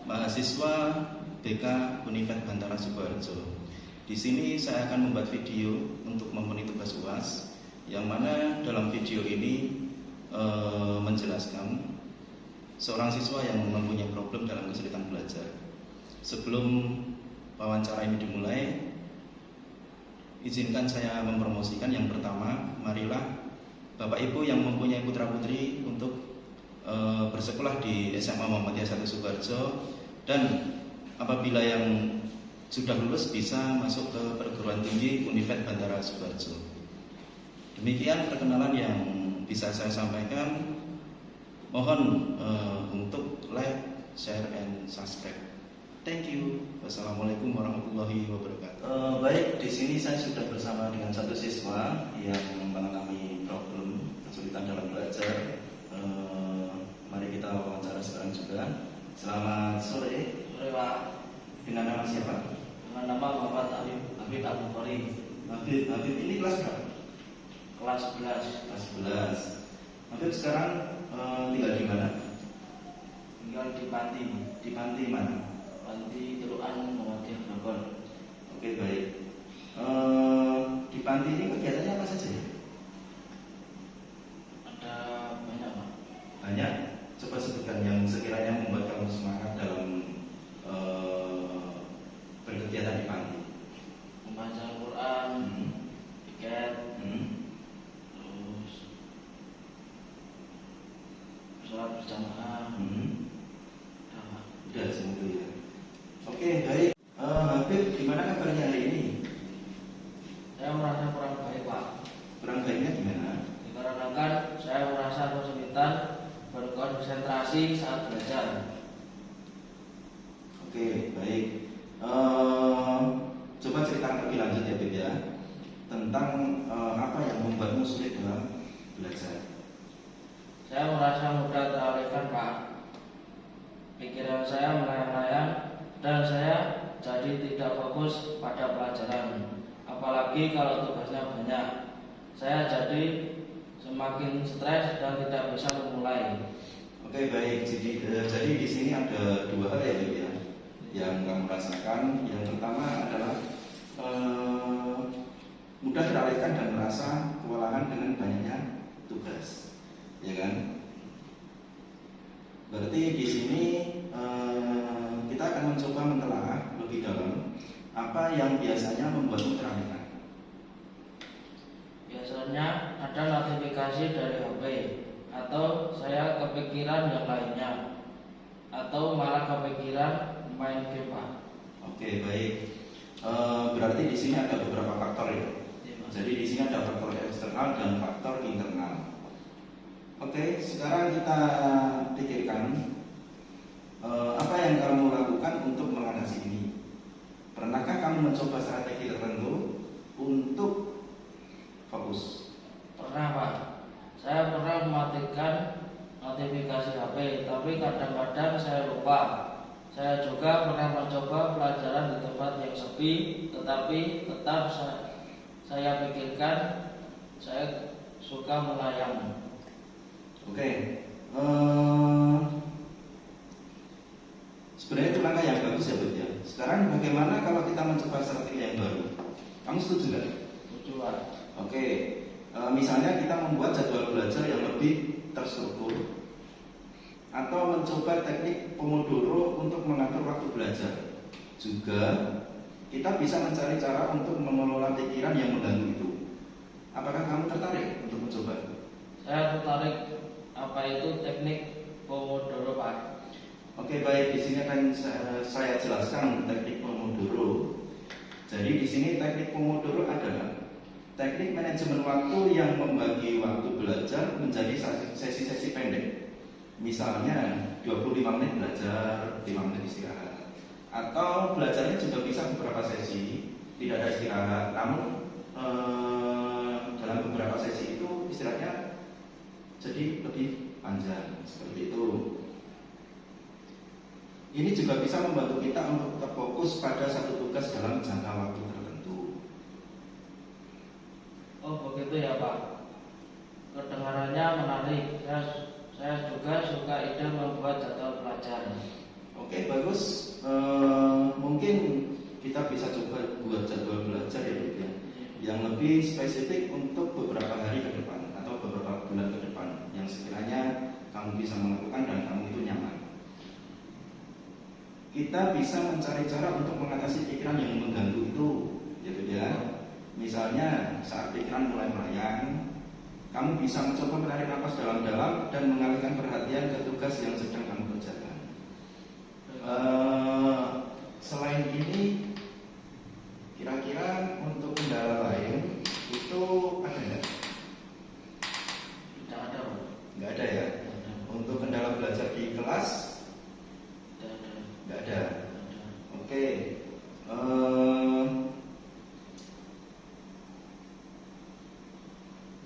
mahasiswa BK Universitas Bantara Sukoharjo. Di sini saya akan membuat video untuk memenuhi tugas UAS, yang mana dalam video ini menjelaskan seorang siswa yang mempunyai problem dalam kesulitan belajar. Sebelum wawancara ini dimulai, izinkan saya mempromosikan yang pertama, marilah Bapak Ibu yang mempunyai putra-putri untuk bersekolah di SMA Muhammadiyah 1 Sukoharjo, dan apabila yang sudah lulus bisa masuk ke perguruan tinggi Universitas Bantara Sukoharjo. Demikian perkenalan yang bisa saya sampaikan. Mohon untuk like, share, and subscribe. Thank you. Wassalamualaikum warahmatullahi wabarakatuh. Baik, di sini saya sudah bersama dengan satu siswa yang mengalami problem kesulitan dalam belajar. Mari kita wawancara sekarang juga. Selamat sore. Sore, Pak. Dengan nama siapa? Dengan nama Muhammad Habib Al-Bukhari. Habib ini kelas berapa? Kelas 11. Kelas 11. Habib sekarang tinggal di mana? Tinggal di Panti. Di Panti mana? Panti Telukan Muhammadiyah Bogor. Oke, baik. Di Panti ini kegiatannya apa saja ya? Ada banyak, Pak. Banyak. Coba sebutkan yang sekiranya membuat kamu semangat dalam berkegiatan di Panti. Membaca Al-Quran, tiket, terus sholat berjamaah. Udah semuanya ya. Oke, baik. Habib, gimana kabarnya hari ini? Saya merasa kurang baik, Pak. Kurang baiknya gimana? Dikarenakan saya merasa kesulitan berkonsentrasi saat belajar. Oke, baik. Coba ceritakan lebih lanjut ya, Habib ya, tentang apa yang membuatmu sulit dalam belajar. Saya merasa mudah teralihkan, Pak. Pikiran saya melayang-layang dan saya jadi tidak fokus pada pelajaran. Apalagi kalau tugasnya banyak. Saya jadi semakin stres dan tidak bisa memulai. Oke, baik. Jadi di sini ada dua hal ya, Habib ya, yang kamu rasakan. Yang pertama adalah mudah teralihkan dan merasa kewalahan dengan banyaknya tugas, ya kan? Berarti di sini kita akan mencoba mentelaah lebih dalam apa yang biasanya membuatmu teralihkan. Biasanya ada notifikasi dari HP, atau saya kepikiran yang lainnya, atau malah kepikiran main game, Pak. Oke, baik. Berarti di sini ada beberapa faktor ya. Jadi di sini ada faktor eksternal dan faktor internal. Oke, sekarang kita pikirkan apa yang kamu lakukan untuk mengatasi ini. Pernahkah kamu mencoba strategi tertentu untuk fokus? Pernah, Pak. Saya pernah mematikan notifikasi HP, tapi kadang-kadang saya lupa. Saya juga pernah mencoba pelajaran di tempat yang sepi, tetapi tetap saya pikirkan saya suka melayang. Oke, sebenarnya itu langkah yang bagus ya, Bud ya. Sekarang bagaimana kalau kita mencoba strategi yang baru? Kamu setuju nggak? Setuju, Pak. Oke, misalnya kita membuat jadwal belajar yang lebih terstruktur, atau mencoba teknik Pomodoro untuk mengatur waktu belajar. Juga kita bisa mencari cara untuk mengelola pikiran yang mengganggu itu. Apakah kamu tertarik untuk mencoba? Saya tertarik. Apa itu teknik Pomodoro, Pak? Oke, baik. Di sini akan saya jelaskan teknik Pomodoro. Jadi di sini teknik Pomodoro adalah teknik manajemen waktu yang membagi waktu belajar menjadi sesi-sesi pendek. Misalnya 25 menit belajar, 5 menit istirahat. Atau belajarnya juga bisa beberapa sesi, tidak ada istirahat. Namun dalam beberapa sesi itu istirahatnya jadi lebih panjang, seperti itu. Ini juga bisa membantu kita untuk terfokus pada satu tugas dalam jangka waktu tertentu. Oh, begitu ya, Pak. Kedengarannya menarik. Saya juga suka ide membuat jadwal pelajaran. Oke, bagus. Terus mungkin kita bisa coba buat jadwal belajar ya, Bu, ya, yang lebih spesifik untuk beberapa hari ke depan atau beberapa bulan ke depan yang sekiranya kamu bisa melakukan dan kamu itu nyaman. Kita bisa mencari cara untuk mengatasi pikiran yang mengganggu itu, ya Bu, ya. Misalnya saat pikiran mulai melayang, kamu bisa mencoba menarik nafas dalam-dalam dan mengalihkan perhatian ke tugas yang sedang kamu kerjakan. Selain ini, kira-kira untuk kendala lain itu ada nggak? Tidak ada, Pak. Nggak ada ya. Tidak ada. Untuk kendala belajar di kelas Tidak ada. nggak ada. Tidak ada. Oke.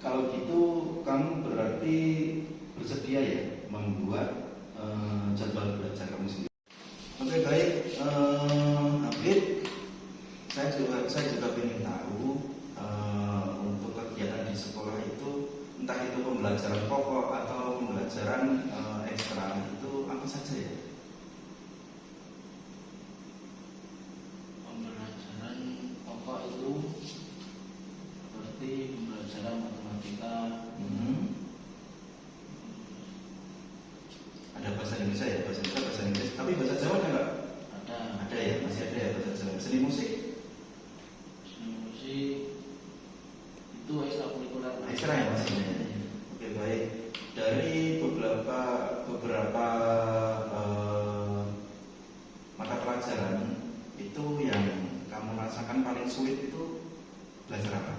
Kalau gitu kamu berarti bersedia ya membuat jadwal belajar kamu sendiri. Oke, baik, Habib, saya juga ingin tahu untuk kegiatan di sekolah itu, entah itu pembelajaran pokok atau pembelajaran ekstra, itu apa saja ya? Pembelajaran pokok itu seperti pembelajaran matematika, Ada bahasa Indonesia ya, bahasa Inggris, tapi bahasa Jawa ada nggak? ada Ada ya, masih ada ya bahasa Jawa. Seni musik? seni musik, itu ekstrakurikuler. Ekstra ya maksudnya. Oke, baik. Dari beberapa mata pelajaran itu yang kamu rasakan paling sulit itu belajar apa?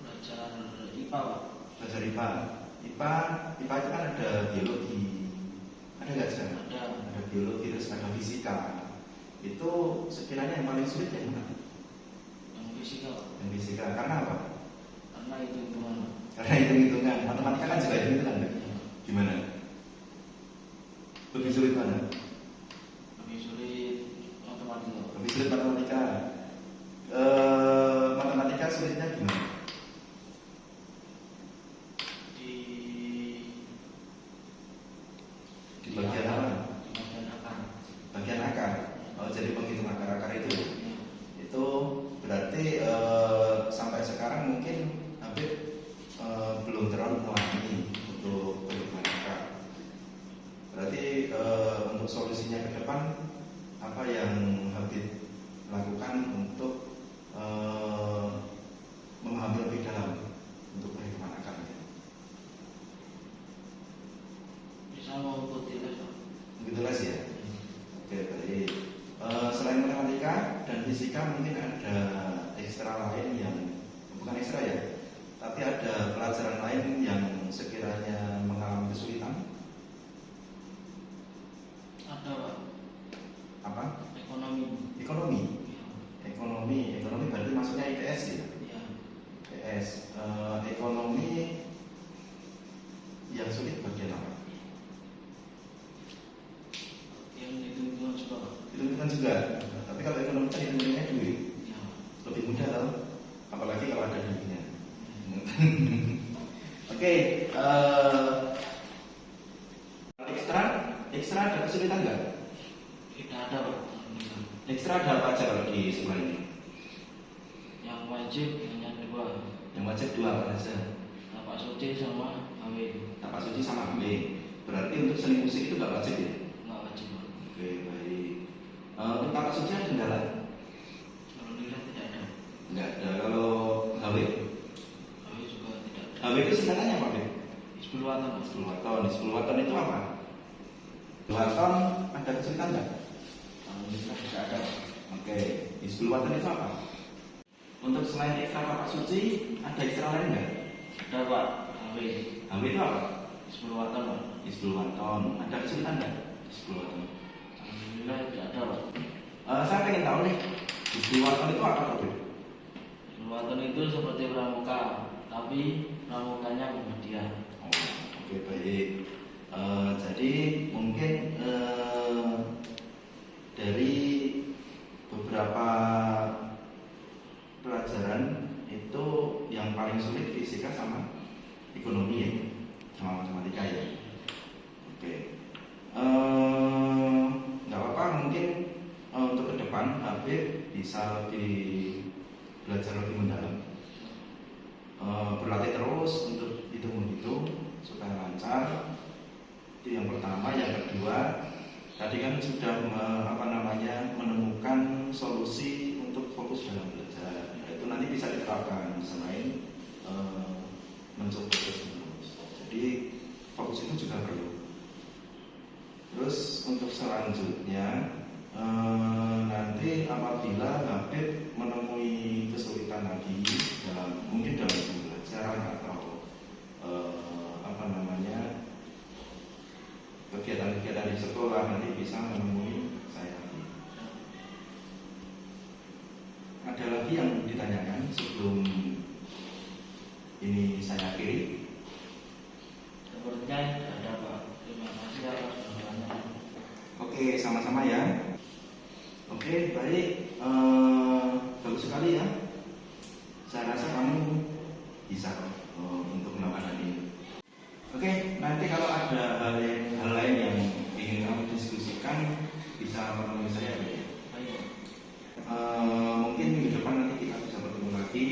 Belajar IPA, Pak. Belajar IPA. IPA itu kan ada biologi. Ada nggak sih? Ada. Ada biologi, terus ada fisika. Itu sekiranya yang paling sulit yang mana? Yang fisika, Pak. Yang fisika. Karena apa? Karena itu hitungan, Pak. Karena hitung-hitungan. Matematika kan juga hitung-hitungan, kan? Ya. Gimana? Lebih sulit mana? Lebih sulit matematika, Pak. Lebih sulit matematika. Matematika sulitnya gimana? Di bagian apa? Di bagian akar. Bagian akar. Oh, jadi penghitung akar-akar itu. Ya. Itu berarti sampai sekarang mungkin Habib belum terlalu menguasai untuk penghitungan akar. Berarti untuk solusinya ke depan apa yang Habib lakukan untuk memahami lebih dalam untuk perhitungan akarnya? Bisa mengikuti les, Pak. Begitu les ya? Oke, baik. Selain matematika dan fisika mungkin ada ekstra lain yang bukan ekstra ya, tapi ada pelajaran lain yang sekiranya mengalami kesulitan. Ada, Pak. Apa? Ekonomi. Ekonomi. Ya. Ekonomi berarti maksudnya IPS ya? Ya. IPS. Ekonomi yang sulit bagian apa? Yang hitung-hitungan juga, Pak. Hitung-hitungan juga. Tapi kalau ekonomi kan hitung-hitungannya duit. Ya. Lebih mudah tau? Apalagi kalau ada duitnya. Oke, ekstra ada kesulitan nggak? Tidak ada, Pak. Ekstra ada apa aja kalau di sekolah ini? Yang wajib hanya dua, Yang wajib dua apa saja? tapak suci sama HW. Tapak suci sama B. Berarti untuk seni musik itu nggak wajib ya? Nggak wajib, Pak. Oke, baik. Untuk tapak suci ada kendala? Alhamdulillah tidak ada. Nggak ada. Kalau HW? HW juga tidak ada. HW itu singkatannya apa, B? 10 watt, Pak. 10 waton. 10 waton itu apa? 10 waton ada kesulitan nggak? Alhamdulillah tidak ada. Oke, di 10 waton itu apa? Untuk selain ekstra tapak suci, ada ekstra lain nggak? Ada, Pak. HW HW itu apa? 10 watt, Pak. Di 10 waton. Ada kesulitan nggak? Di 10 waton. Alhamdulillah tidak ada, Pak. Saya pengen tahu nih, di 10 waton itu apa, Pak? 10 watt itu seperti pramuka, tapi pramukanya Muhammadiyah. Oh, oke, baik. Jadi mungkin dari beberapa pelajaran itu yang paling sulit fisika sama ekonomi ya, sama matematika ya. Oke, nggak apa-apa, mungkin Habib bisa belajar lebih mendalam, berlatih terus untuk hitung-hitung supaya lancar. Itu yang pertama. Yang kedua, tadi kan sudah menemukan solusi untuk fokus dalam belajar. Nah, itu nanti bisa diterapkan selain mencoba terus-menerus. Jadi fokus itu juga perlu. Terus untuk selanjutnya, nanti apabila Habib menemui kesulitan lagi mungkin dalam pembelajaran atau kegiatan-kegiatan di sekolah, nanti bisa menemui saya lagi. Ada lagi yang ditanyakan sebelum ini saya akhiri? Sepertinya ada Pak. Terima kasih atas jawabannya. Oke, sama-sama ya. Oke, baik. Bagus sekali ya. Saya rasa kamu bisa untuk melakukan ini. Oke, nanti kalau ada hal lain yang ingin kamu diskusikan, bisa menemui saya ya. Mungkin minggu depan nanti kita bisa bertemu lagi.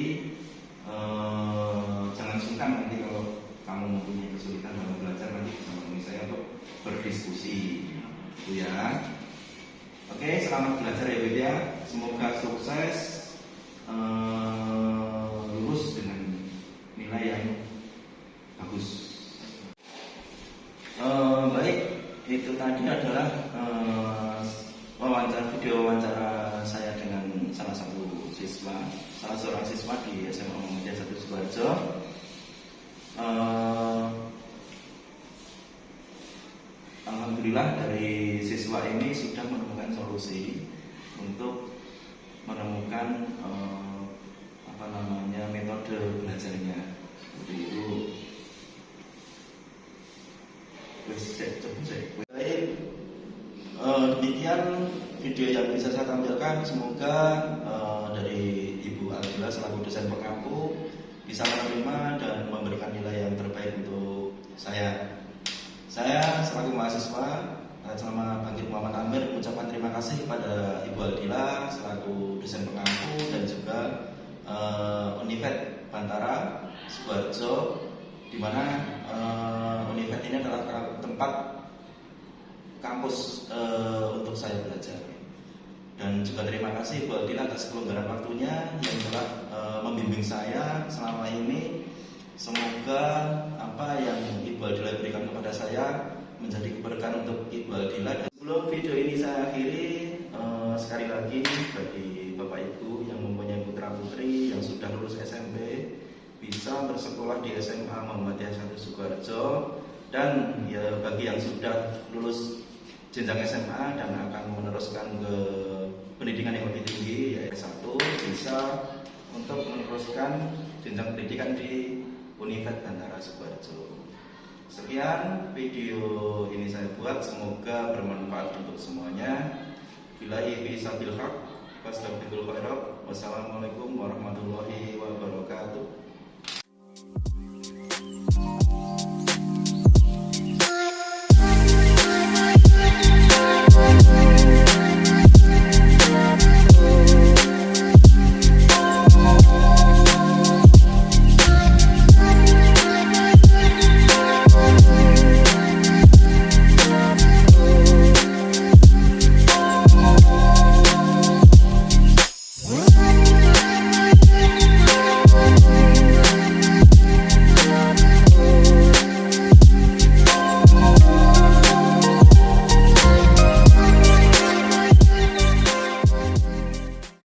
Jangan sungkan nanti kalau kamu mempunyai kesulitan dalam belajar, nanti bisa menemui saya untuk berdiskusi, itu ya. Oke, selamat belajar ya Beb ya. Semoga sukses, lulus dengan nilai yang bagus. Baik, itu tadi adalah video wawancara saya dengan salah seorang siswa di SMA Muhammadiyah 1 Sukoharjo. Alhamdulillah dari siswa ini sudah menemukan solusi untuk menemukan metode belajarnya. Seperti itu. Baik, demikian video yang bisa saya tampilkan. Semoga dari Ibu Aldila selaku dosen pengampu bisa menerima dan memberikan nilai yang terbaik untuk saya. Saya selaku mahasiswa atas nama Bangkit Muhammad Amir mengucapkan terima kasih kepada Ibu Aldila selaku dosen pengampu dan juga Univet Bantara Sukoharjo, di mana Univet ini adalah tempat kampus untuk saya belajar. Dan juga terima kasih Ibu Aldila atas kelonggaran waktunya yang telah membimbing saya selama ini. Semoga apa yang Ibu Aldila berikan kepada saya menjadi keberkahan untuk Ibu Aldila. Dan sebelum video ini saya akhiri, sekali lagi bagi Bapak Ibu yang mempunyai putra putri yang sudah lulus SMP, bisa bersekolah di SMA Muhammadiyah 1 Sukoharjo, dan ya bagi yang sudah lulus jenjang SMA dan akan meneruskan ke pendidikan yang lebih tinggi yaitu S1, bisa untuk meneruskan jenjang pendidikan di Univet Bantara Sukoharjo. Sekian video ini saya buat, semoga bermanfaat untuk semuanya. Billahi bisabil haq, wassalamualaikum warahmatullahi wabarakatuh.